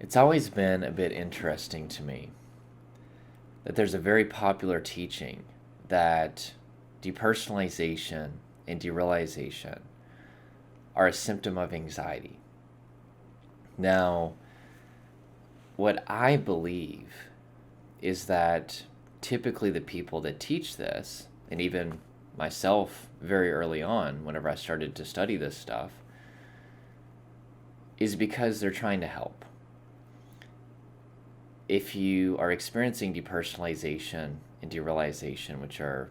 It's always been a bit interesting to me that there's a very popular teaching that depersonalization and derealization are a symptom of anxiety. Now, what I believe is that typically the people that teach this, and even myself very early on, whenever I started to study this stuff, is because they're trying to help. If you are experiencing depersonalization and derealization, which are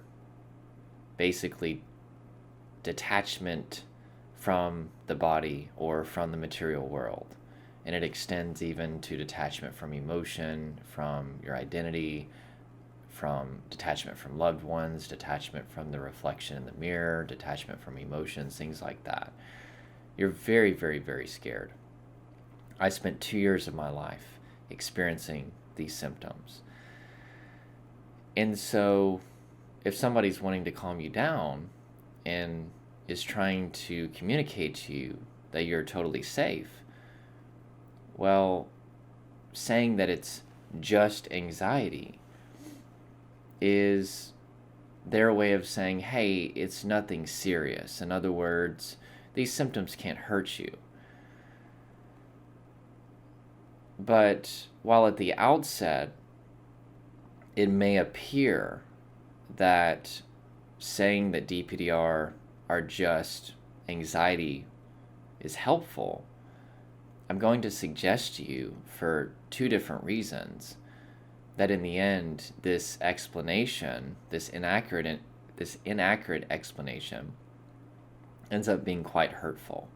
basically detachment from the body or from the material world, and it extends even to detachment from emotion, from your identity, from detachment from loved ones, detachment from the reflection in the mirror, detachment from emotions, things like that. You're very, very, very scared. I spent 2 years of my life experiencing these symptoms. And so, if somebody's wanting to calm you down and is trying to communicate to you that you're totally safe, well, saying that it's just anxiety is their way of saying, hey, it's nothing serious. In other words, these symptoms can't hurt you. But while at the outset, it may appear that saying that DPDR are just anxiety is helpful, I'm going to suggest to you for two different reasons that in the end, this explanation, this inaccurate explanation, ends up being quite hurtful.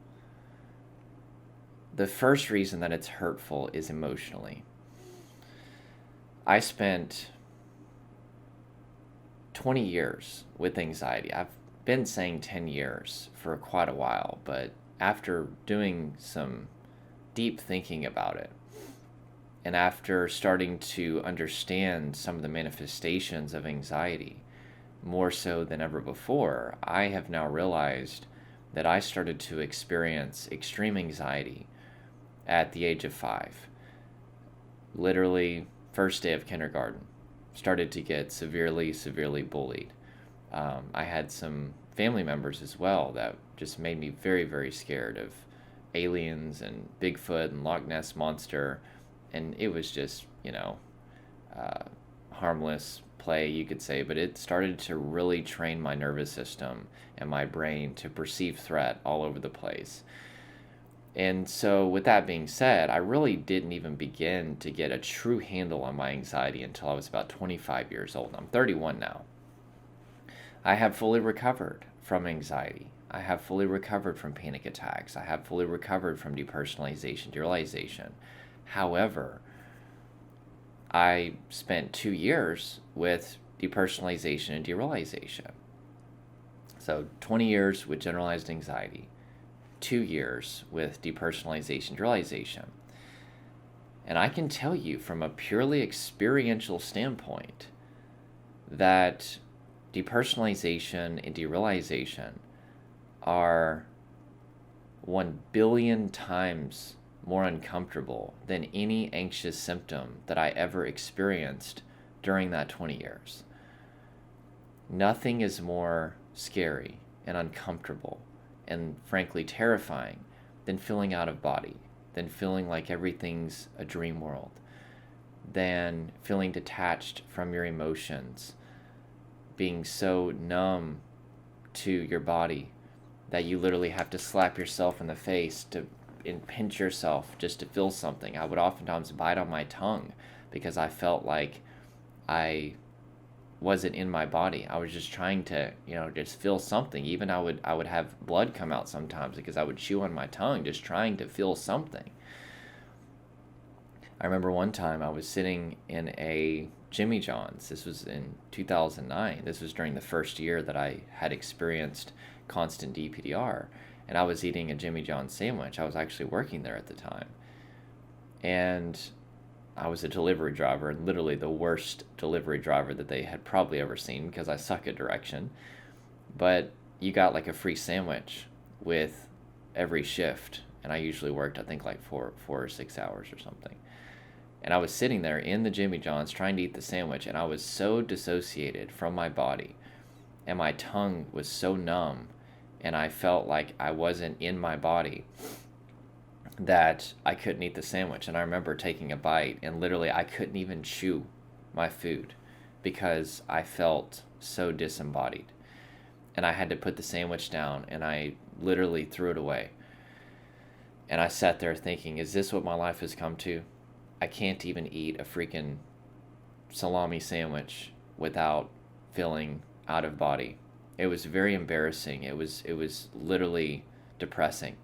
The first reason that it's hurtful is emotionally. I spent 20 years with anxiety. I've been saying 10 years for quite a while, but after doing some deep thinking about it, and after starting to understand some of the manifestations of anxiety more so than ever before, I have now realized that I started to experience extreme anxiety at the age of 5. Literally, first day of kindergarten, started to get severely, severely bullied. I had some family members as well that just made me very, very scared of aliens and Bigfoot and Loch Ness Monster. And it was just, harmless play, you could say, but it started to really train my nervous system and my brain to perceive threat all over the place. And so, with that being said, I really didn't even begin to get a true handle on my anxiety until I was about 25 years old. I'm 31 now. I have fully recovered from anxiety. I have fully recovered from panic attacks. I have fully recovered from depersonalization, derealization. However, I spent 2 years with depersonalization and derealization. So 20 years with generalized anxiety, 2 years with depersonalization, derealization. And I can tell you from a purely experiential standpoint that depersonalization and derealization are 1 billion times more uncomfortable than any anxious symptom that I ever experienced during that 20 years. Nothing is more scary and uncomfortable and frankly terrifying than feeling out of body, than feeling like everything's a dream world, than feeling detached from your emotions, being so numb to your body that you literally have to slap yourself in the face and pinch yourself just to feel something. I would oftentimes bite on my tongue because I felt like I wasn't in my body. I was just trying to, just feel something. Even I would have blood come out sometimes because I would chew on my tongue just trying to feel something. I remember one time I was sitting in a Jimmy John's. This was in 2009. This was during the first year that I had experienced constant DPDR. And I was eating a Jimmy John's sandwich. I was actually working there at the time. And I was a delivery driver, and literally the worst delivery driver that they had probably ever seen because I suck at direction. But you got like a free sandwich with every shift. And I usually worked, I think, like four or 6 hours or something. And I was sitting there in the Jimmy John's trying to eat the sandwich, and I was so dissociated from my body, and my tongue was so numb, and I felt like I wasn't in my body, that I couldn't eat the sandwich. And I remember taking a bite, and literally I couldn't even chew my food because I felt so disembodied. And I had to put the sandwich down, and I literally threw it away. And I sat there thinking, is this what my life has come to? I can't even eat a freaking salami sandwich without feeling out of body. It was very embarrassing. It was literally depressing.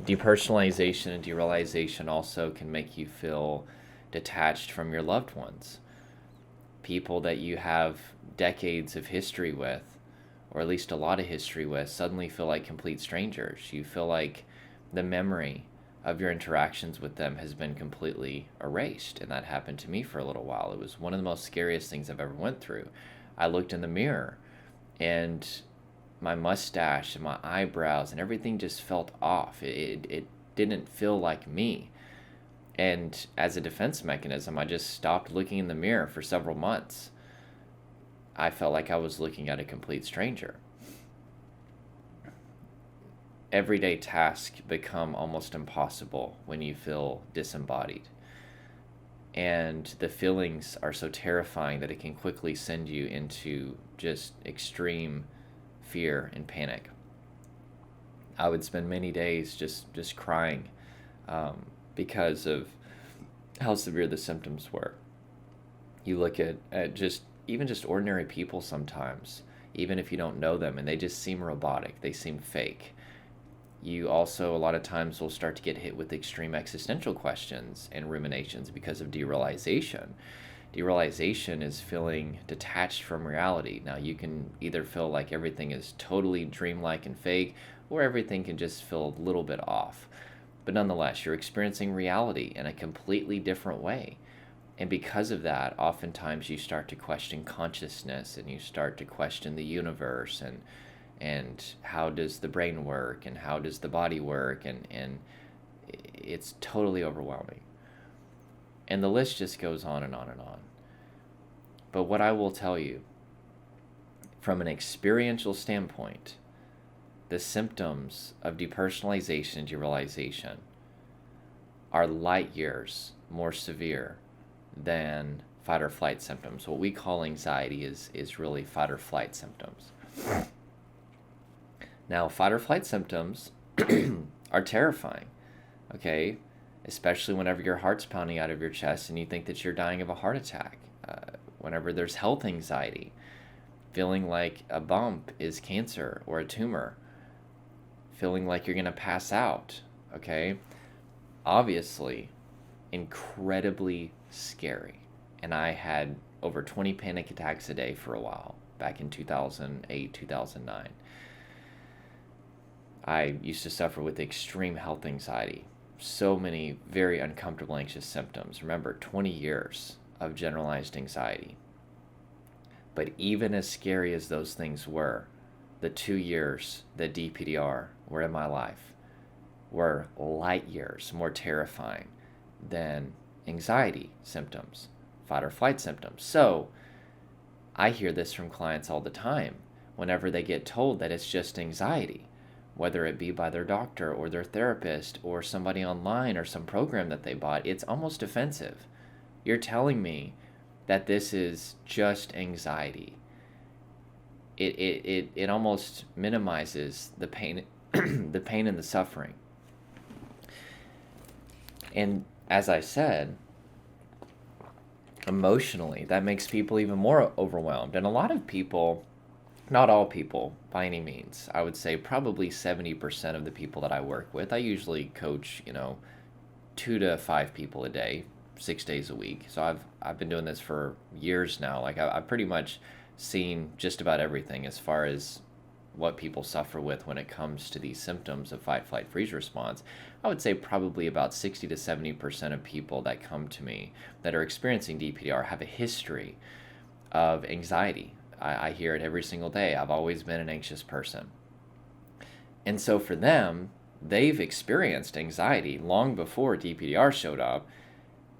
Depersonalization and derealization also can make you feel detached from your loved ones. People that you have decades of history with, or at least a lot of history with, suddenly feel like complete strangers. You feel like the memory of your interactions with them has been completely erased. And that happened to me for a little while. It was one of the most scariest things I've ever went through. I looked in the mirror, and my mustache and my eyebrows and everything just felt off. It didn't feel like me. And as a defense mechanism, I just stopped looking in the mirror for several months. I felt like I was looking at a complete stranger. Everyday tasks become almost impossible when you feel disembodied. And the feelings are so terrifying that it can quickly send you into just extreme fear and panic. I would spend many days just crying because of how severe the symptoms were. You look at even just ordinary people sometimes, even if you don't know them, and they just seem robotic, they seem fake. You also a lot of times will start to get hit with extreme existential questions and ruminations because of derealization. Derealization is feeling detached from reality. Now, you can either feel like everything is totally dreamlike and fake, or everything can just feel a little bit off. But nonetheless, you're experiencing reality in a completely different way. And because of that, oftentimes you start to question consciousness, and you start to question the universe, and how does the brain work, and how does the body work, and it's totally overwhelming. And the list just goes on and on and on. But what I will tell you, from an experiential standpoint, the symptoms of depersonalization and derealization are light years more severe than fight or flight symptoms. What we call anxiety is really fight or flight symptoms. Now, fight or flight symptoms are terrifying, okay? Especially whenever your heart's pounding out of your chest and you think that you're dying of a heart attack. Whenever there's health anxiety, feeling like a bump is cancer or a tumor, feeling like you're going to pass out, okay? Obviously, incredibly scary. And I had over 20 panic attacks a day for a while, back in 2008, 2009. I used to suffer with extreme health anxiety. So many very uncomfortable, anxious symptoms. Remember, 20 years of generalized anxiety. But even as scary as those things were, the 2 years that DPDR were in my life were light years more terrifying than anxiety symptoms, fight or flight symptoms. So I hear this from clients all the time whenever they get told that it's just anxiety, whether it be by their doctor or their therapist or somebody online or some program that they bought. It's almost offensive. You're telling me that this is just anxiety. It almost minimizes the pain the pain and the suffering. And as I said, emotionally, that makes people even more overwhelmed. And a lot of people, not all people by any means, I would say probably 70% of the people that I work with, I usually coach, 2 to 5 people a day, 6 days a week. So I've been doing this for years now. Like I've pretty much seen just about everything as far as what people suffer with when it comes to these symptoms of fight, flight, freeze response. I would say probably about 60 to 70% of people that come to me that are experiencing DPDR have a history of anxiety. I hear it every single day. I've always been an anxious person. And so for them, they've experienced anxiety long before DPDR showed up.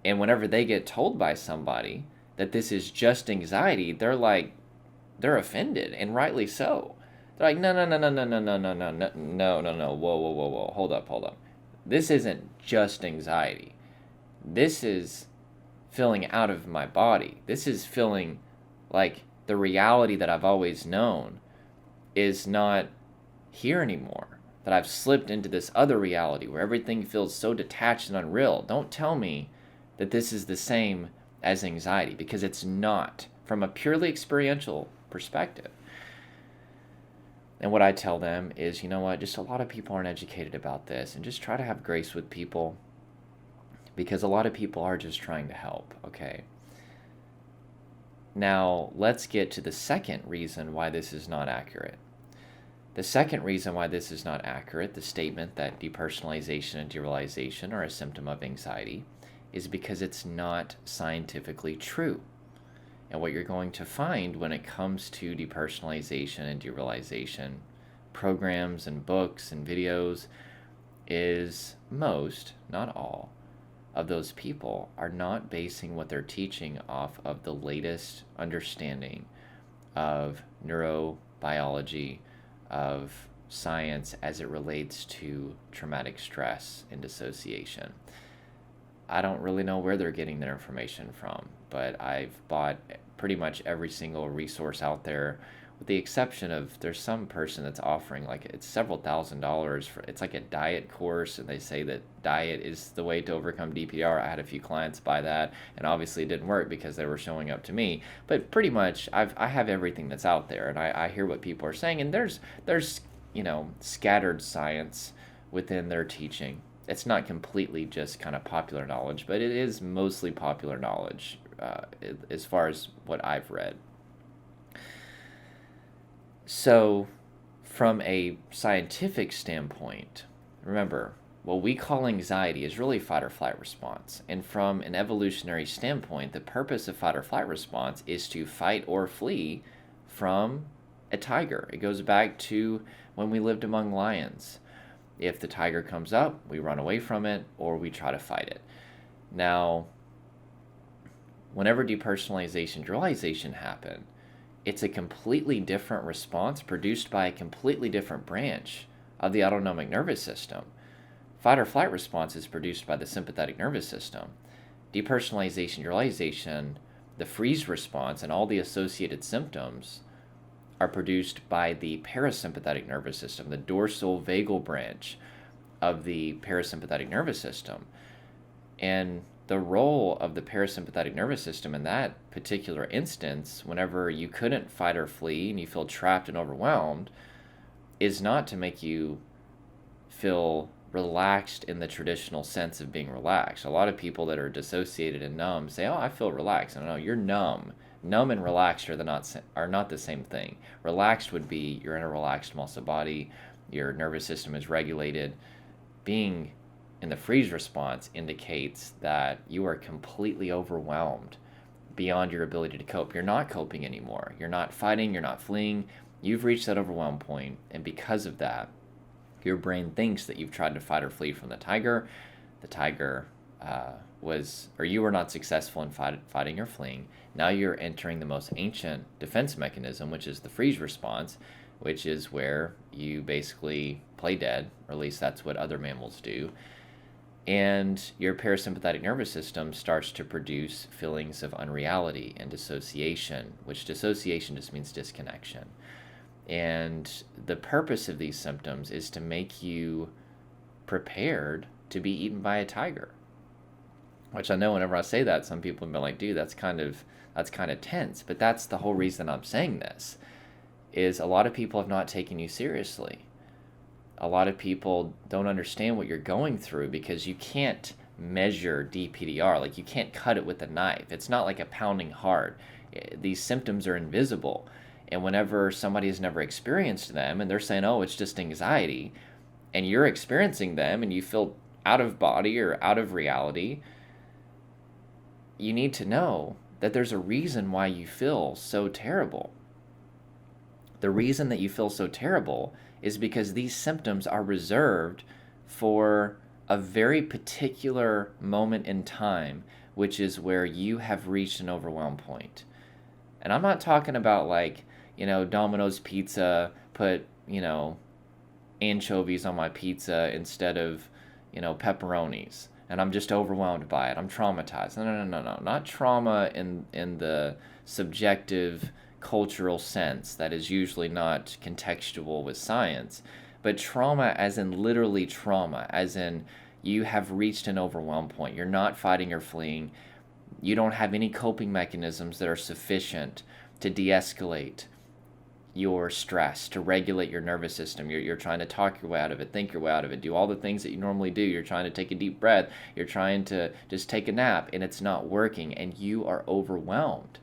And whenever they get told by somebody that this is just anxiety, they're offended, and rightly so. They're like, no, no, no, no, no, no, no, no, no, no, no, no, no, whoa, whoa, whoa, whoa, hold up, hold up. This isn't just anxiety. This is feeling out of my body. This is feeling like the reality that I've always known is not here anymore. That I've slipped into this other reality where everything feels so detached and unreal. Don't tell me that this is the same as anxiety, because it's not, from a purely experiential perspective. And what I tell them is, you know what, just a lot of people aren't educated about this, and just try to have grace with people, because a lot of people are just trying to help, okay? Now, let's get to the second reason why this is not accurate. The second reason why this is not accurate, the statement that depersonalization and derealization are a symptom of anxiety, is because it's not scientifically true. And what you're going to find when it comes to depersonalization and derealization programs and books and videos is most, not all, of those people are not basing what they're teaching off of the latest understanding of neurobiology, of science as it relates to traumatic stress and dissociation. I don't really know where they're getting their information from, but I've bought pretty much every single resource out there, with the exception of there's some person that's offering like it's several $1,000s for, it's like a diet course, and they say that diet is the way to overcome DPR. I had a few clients buy that, and obviously it didn't work because they were showing up to me. But pretty much I have everything that's out there, and I hear what people are saying, and there's scattered science within their teaching. It's not completely just kind of popular knowledge, but it is mostly popular knowledge as far as what I've read. So, from a scientific standpoint, remember, what we call anxiety is really fight or flight response. And from an evolutionary standpoint, the purpose of fight or flight response is to fight or flee from a tiger. It goes back to when we lived among lions. If the tiger comes up, we run away from it or we try to fight it. Now, whenever depersonalization, derealization happen, it's a completely different response produced by a completely different branch of the autonomic nervous system. Fight or flight response is produced by the sympathetic nervous system. Depersonalization, derealization, the freeze response, and all the associated symptoms are produced by the parasympathetic nervous system, the dorsal vagal branch of the parasympathetic nervous system. And the role of the parasympathetic nervous system in that particular instance, whenever you couldn't fight or flee and you feel trapped and overwhelmed, is not to make you feel relaxed in the traditional sense of being relaxed. A lot of people that are dissociated and numb say, oh, I feel relaxed. No, you're numb. Numb and relaxed are not the same thing. Relaxed would be you're in a relaxed muscle body, your nervous system is regulated. Being in the freeze response indicates that you are completely overwhelmed beyond your ability to cope. You're not coping anymore. You're not fighting, you're not fleeing. You've reached that overwhelm point, and because of that, your brain thinks that you've tried to fight or flee from the tiger. The tiger you were not successful in fighting or fleeing. Now you're entering the most ancient defense mechanism, which is the freeze response, which is where you basically play dead, or at least that's what other mammals do. And your parasympathetic nervous system starts to produce feelings of unreality and dissociation, which dissociation just means disconnection. And the purpose of these symptoms is to make you prepared to be eaten by a tiger. Which I know whenever I say that, some people have been like, dude, that's kind of tense. But that's the whole reason I'm saying this, is a lot of people have not taken you seriously. A lot of people don't understand what you're going through because you can't measure DPDR. Like, you can't cut it with a knife. It's not like a pounding heart. These symptoms are invisible. And whenever somebody has never experienced them and they're saying, oh, it's just anxiety, and you're experiencing them and you feel out of body or out of reality, you need to know that there's a reason why you feel so terrible. The reason that you feel so terrible is because these symptoms are reserved for a very particular moment in time, which is where you have reached an overwhelm point. And I'm not talking about like, Domino's pizza, put, anchovies on my pizza instead of, pepperonis. And I'm just overwhelmed by it. I'm traumatized. No. Not trauma in the subjective cultural sense that is usually not contextual with science, but trauma as in literally trauma, as in you have reached an overwhelm point. You're not fighting or fleeing. You don't have any coping mechanisms that are sufficient to de-escalate your stress, to regulate your nervous system. You're trying to talk your way out of it, think your way out of it, do all the things that you normally do. You're trying to take a deep breath. You're trying to just take a nap, and it's not working, and you are overwhelmed.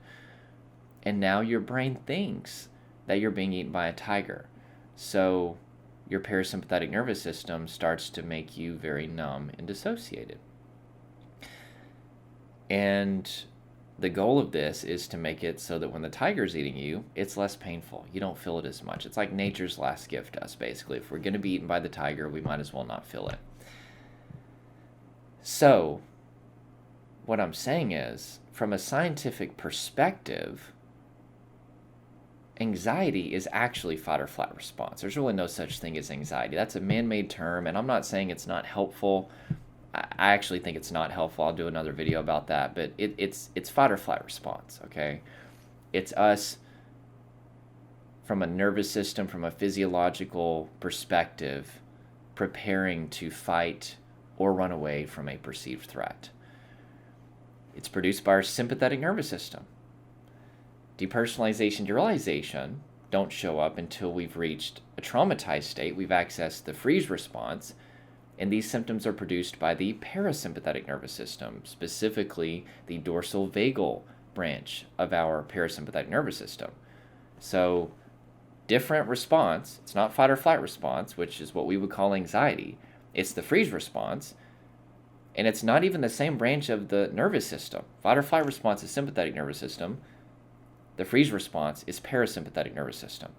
And now your brain thinks that you're being eaten by a tiger. So your parasympathetic nervous system starts to make you very numb and dissociated. And the goal of this is to make it so that when the tiger's eating you, it's less painful. You don't feel it as much. It's like nature's last gift to us, basically. If we're going to be eaten by the tiger, we might as well not feel it. So, what I'm saying is, from a scientific perspective, anxiety is actually fight or flight response. There's really no such thing as anxiety. That's a man-made term, and I'm not saying it's not helpful. I actually think it's not helpful. I'll do another video about that, but it's fight or flight response, okay? It's us from a nervous system, from a physiological perspective, preparing to fight or run away from a perceived threat. It's produced by our sympathetic nervous system. Depersonalization, derealization don't show up until we've reached a traumatized state. We've accessed the freeze response, and these symptoms are produced by the parasympathetic nervous system, specifically the dorsal vagal branch of our parasympathetic nervous system. So, different response. It's not fight or flight response, which is what we would call anxiety. It's the freeze response, and it's not even the same branch of the nervous system. Fight or flight response is sympathetic nervous system. The freeze response is parasympathetic nervous system.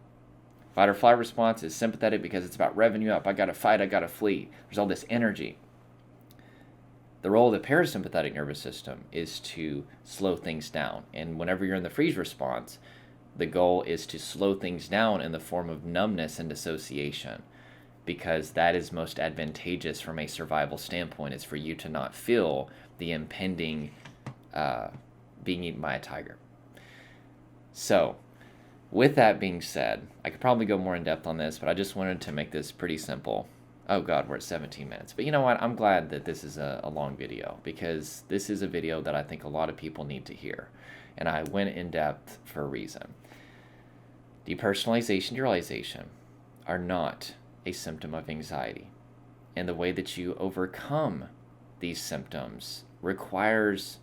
Fight or flight response is sympathetic because it's about revving you up. I gotta fight, I gotta flee. There's all this energy. The role of the parasympathetic nervous system is to slow things down. And whenever you're in the freeze response, the goal is to slow things down in the form of numbness and dissociation, because that is most advantageous from a survival standpoint, is for you to not feel the impending being eaten by a tiger. So, with that being said, I could probably go more in depth on this, but I just wanted to make this pretty simple. Oh God, we're at 17 minutes. But you know what? I'm glad that this is a long video, because this is a video that I think a lot of people need to hear. And I went in depth for a reason. Depersonalization, derealization are not a symptom of anxiety. And the way that you overcome these symptoms requires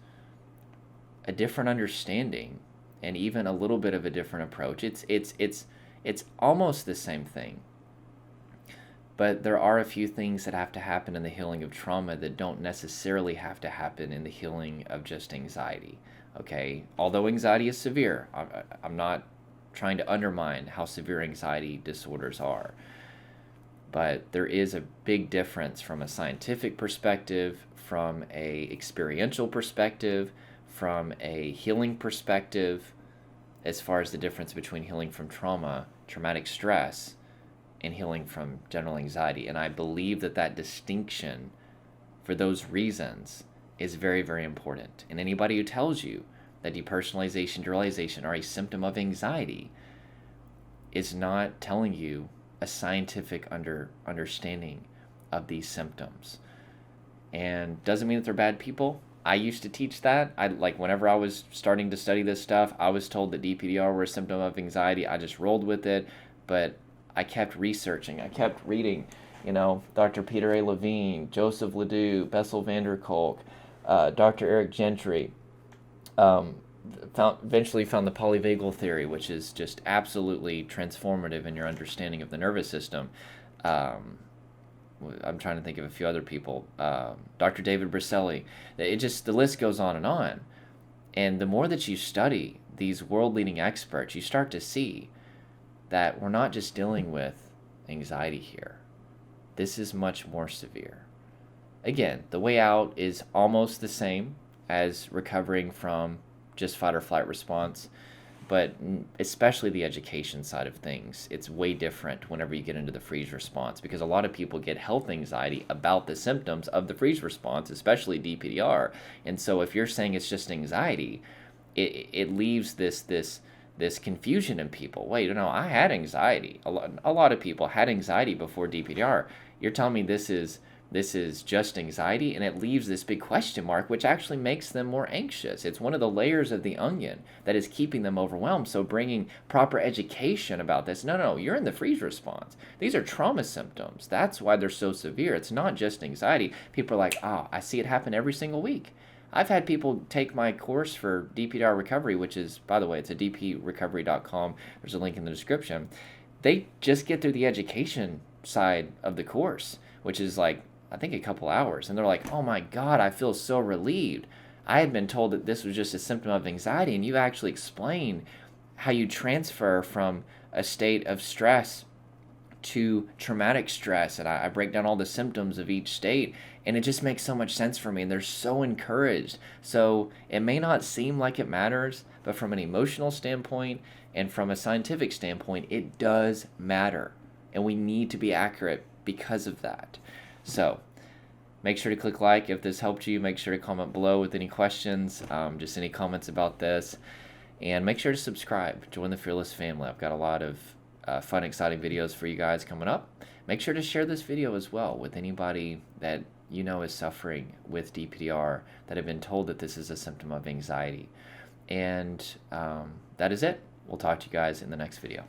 a different understanding and even a little bit of a different approach. It's almost the same thing. But there are a few things that have to happen in the healing of trauma that don't necessarily have to happen in the healing of just anxiety. Okay? Although anxiety is severe, I'm not trying to undermine how severe anxiety disorders are. But there is a big difference from a scientific perspective, from a experiential perspective, from a healing perspective, as far as the difference between healing from trauma, traumatic stress, and healing from general anxiety. And I believe that that distinction, for those reasons, is very, very important. And anybody who tells you that depersonalization, derealization are a symptom of anxiety is not telling you a scientific understanding of these symptoms. And doesn't mean that they're bad people. I used to teach that. Whenever I was starting to study this stuff, I was told that DPDR were a symptom of anxiety. I just rolled with it, but I kept researching. I kept reading, Dr. Peter A. Levine, Joseph Ledoux, Bessel van der Kolk, Dr. Eric Gentry. Eventually found the polyvagal theory, which is just absolutely transformative in your understanding of the nervous system. I'm trying to think of a few other people. Dr. David Briselli. The list goes on. And the more that you study these world-leading experts, you start to see that we're not just dealing with anxiety here, this is much more severe. Again, the way out is almost the same as recovering from just fight or flight response, but especially the education side of things, it's way different whenever you get into the freeze response, because a lot of people get health anxiety about the symptoms of the freeze response, especially DPDR. And so if you're saying it's just anxiety, it leaves this confusion in people. Wait, no, I had anxiety. A lot of people had anxiety before DPDR. You're telling me this is just anxiety, and it leaves this big question mark, which actually makes them more anxious. It's one of the layers of the onion that is keeping them overwhelmed. So bringing proper education about this, no, you're in the freeze response. These are trauma symptoms. That's why they're so severe. It's not just anxiety. People are like, oh, I see it happen every single week. I've had people take my course for DPDR recovery, which is, by the way, it's a dprecovery.com. There's a link in the description. They just get through the education side of the course, which is like, I think a couple hours, and they're like, oh my God, I feel so relieved. I had been told that this was just a symptom of anxiety, and you actually explained how you transfer from a state of stress to traumatic stress, and I break down all the symptoms of each state, and it just makes so much sense for me, and they're so encouraged. So it may not seem like it matters, but from an emotional standpoint and from a scientific standpoint, it does matter, and we need to be accurate because of that. So make sure to click like if this helped you. Make sure to comment below with any questions, just any comments about this, and make sure to subscribe. Join the Fearless family. I've got a lot of fun, exciting videos for you guys coming up. Make sure to share this video as well with anybody that you know is suffering with DPDR, that have been told that this is a symptom of anxiety. And that is it. We'll talk to you guys in the next video.